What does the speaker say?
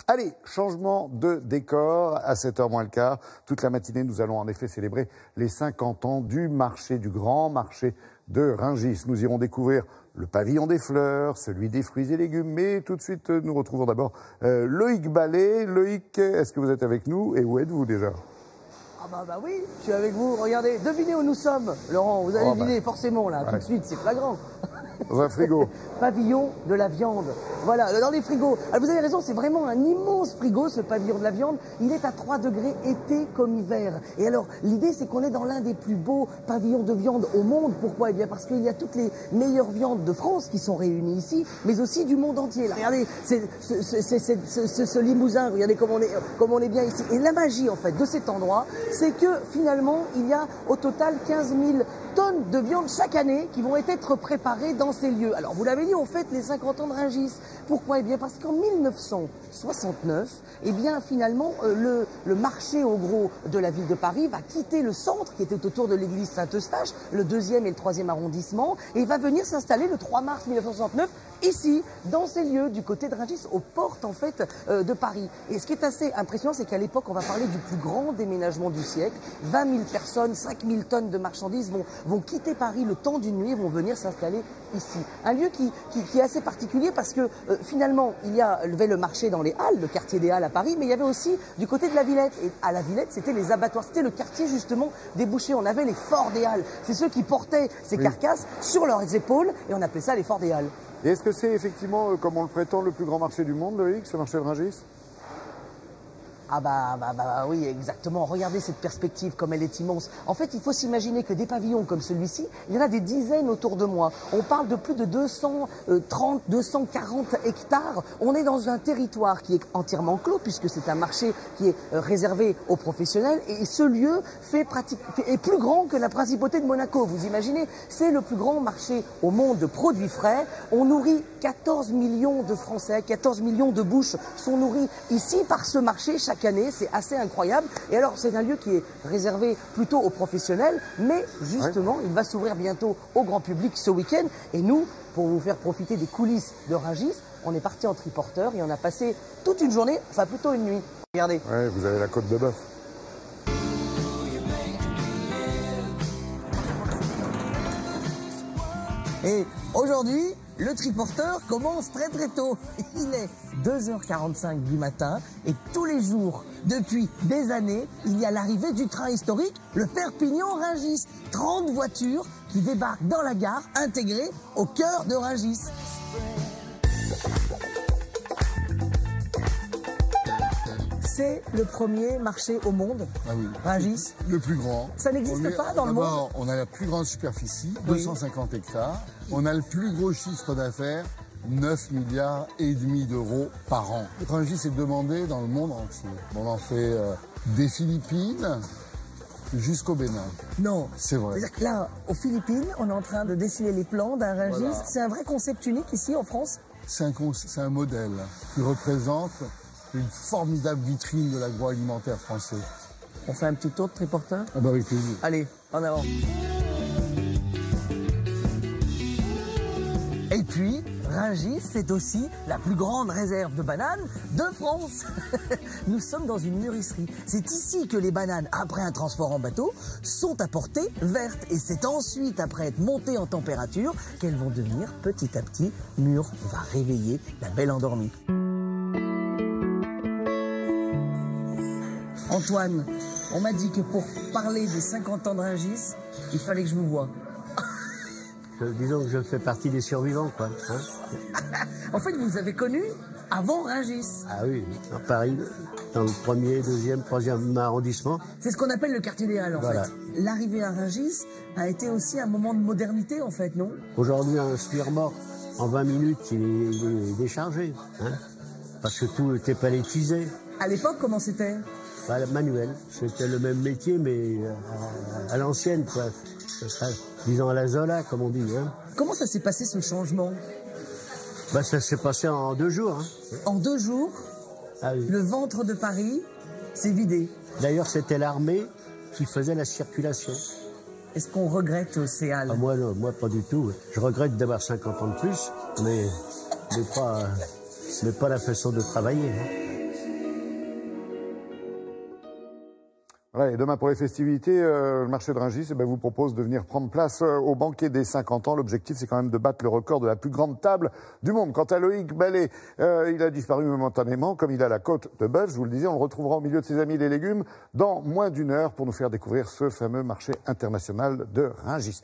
Allez, changement de décor à 7h moins le quart. Toute la matinée, nous allons en effet célébrer les 50 ans du marché, du grand marché de Rungis. Nous irons découvrir le pavillon des fleurs, celui des fruits et légumes. Mais tout de suite, nous retrouvons d'abord Loïc Ballet. Loïc, est-ce que vous êtes avec nous et où êtes-vous déjà ? Ah bah oui, je suis avec vous. Regardez, devinez où nous sommes, Laurent. Vous allez deviner forcément là, tout de suite, c'est flagrant. Dans un frigo. Pavillon de la viande. Voilà, dans les frigos. Alors vous avez raison, c'est vraiment un immense frigo, ce pavillon de la viande. Il est à 3 degrés été comme hiver. Et alors, l'idée, c'est qu'on est dans l'un des plus beaux pavillons de viande au monde. Pourquoi ? Eh bien, parce qu'il y a toutes les meilleures viandes de France qui sont réunies ici, mais aussi du monde entier. Là, regardez, ce limousin, regardez comme on est bien ici. Et la magie, en fait, de cet endroit, c'est que finalement, il y a au total 15 000 tonnes de viande chaque année qui vont être préparées dans ces lieux. Alors, vous l'avez dit, on fête les 50 ans de Rungis. Pourquoi ? Eh bien, parce qu'en 1969, eh bien, finalement, le marché, au gros, de la ville de Paris va quitter le centre, qui était autour de l'église Saint-Eustache, le 2e et le 3e arrondissement, et va venir s'installer le 3 mars 1969, ici, dans ces lieux, du côté de Rungis, aux portes, en fait, de Paris. Et ce qui est assez impressionnant, c'est qu'à l'époque, on va parler du plus grand déménagement du siècle. 20 000 personnes, 5 000 tonnes de marchandises vont quitter Paris le temps d'une nuit et vont venir s'installer ici. Un lieu qui est assez particulier parce que finalement, il y avait le marché dans les Halles, le quartier des Halles à Paris, mais il y avait aussi du côté de la Villette. Et à la Villette, c'était les abattoirs, c'était le quartier justement des bouchers. On avait les forts des Halles. C'est ceux qui portaient ces carcasses sur leurs épaules et on appelait ça les forts des Halles. Et est-ce que c'est effectivement, comme on le prétend, le plus grand marché du monde, Loïc, ce marché de Rungis ? Ah bah oui, exactement. Regardez cette perspective comme elle est immense. En fait, il faut s'imaginer que des pavillons comme celui-ci, il y en a des dizaines autour de moi. On parle de plus de 230, 240 hectares. On est dans un territoire qui est entièrement clos puisque c'est un marché qui est réservé aux professionnels. Et ce lieu est plus grand que la principauté de Monaco. Vous imaginez, c'est le plus grand marché au monde de produits frais. On nourrit 14 millions de Français, 14 millions de bouches sont nourries ici par ce marché chaque année, c'est assez incroyable. Et alors, c'est un lieu qui est réservé plutôt aux professionnels, mais justement, il va s'ouvrir bientôt au grand public ce week-end. Et nous, pour vous faire profiter des coulisses de Rungis, on est parti en triporteur et on a passé toute une journée, enfin plutôt une nuit. Regardez. Ouais, vous avez la côte de bœuf. Et aujourd'hui, le triporteur commence très très tôt. Il est 2h45 du matin et tous les jours, depuis des années, il y a l'arrivée du train historique, le Perpignan-Rungis. 30 voitures qui débarquent dans la gare intégrée au cœur de Rungis. C'est le premier marché au monde, Rungis. Le plus grand. Ça n'existe pas dans le monde. D'abord, on a la plus grande superficie, 250 hectares. On a le plus gros chiffre d'affaires, 9 milliards et demi d'euros par an. Rungis est demandé dans le monde entier. On en fait des Philippines jusqu'au Bénin. Non. C'est vrai. C'est-à-dire que là, aux Philippines, on est en train de dessiner les plans d'un Rungis. Voilà. C'est un vrai concept unique ici en France. C'est un modèle qui représente une formidable vitrine de l'agroalimentaire français. On fait un petit tour de triporteur ? Ah bah avec plaisir. Allez, en avant. Et puis, Rungis, c'est aussi la plus grande réserve de bananes de France. Nous sommes dans une mûrisserie. C'est ici que les bananes, après un transport en bateau, sont apportées vertes. Et c'est ensuite, après être montées en température, qu'elles vont devenir petit à petit mûres. On va réveiller la belle endormie. Antoine, on m'a dit que pour parler des 50 ans de Rungis, il fallait que je vous voie. Disons que je fais partie des survivants, quoi. Hein. En fait, vous avez connu avant Rungis. Ah oui, à Paris, dans le 1er, 2e, 3e arrondissement. C'est ce qu'on appelle le quartier des Halles, en fait. L'arrivée à Rungis a été aussi un moment de modernité, en fait, non ? Aujourd'hui, un remorque, en 20 minutes, il est déchargé. Hein, parce que tout était palettisé. À l'époque, comment c'était ? Manuel. C'était le même métier, mais à l'ancienne, quoi. Disons à la Zola, comme on dit. Hein. Comment ça s'est passé, ce changement ? Ça s'est passé en 2 jours. Hein. En 2 jours, oui. Le ventre de Paris s'est vidé. D'ailleurs, c'était l'armée qui faisait la circulation. Est-ce qu'on regrette ces Halles ? Moi, non, moi, pas du tout. Je regrette d'avoir 50 ans de plus, mais pas la façon de travailler. Hein. Voilà, et demain, pour les festivités, le marché de Rungis vous propose de venir prendre place au banquet des 50 ans. L'objectif, c'est quand même de battre le record de la plus grande table du monde. Quant à Loïc Ballet, il a disparu momentanément, comme il a la côte de bœuf. Je vous le disais, on le retrouvera au milieu de ses amis les légumes dans moins d'1 heure pour nous faire découvrir ce fameux marché international de Rungis.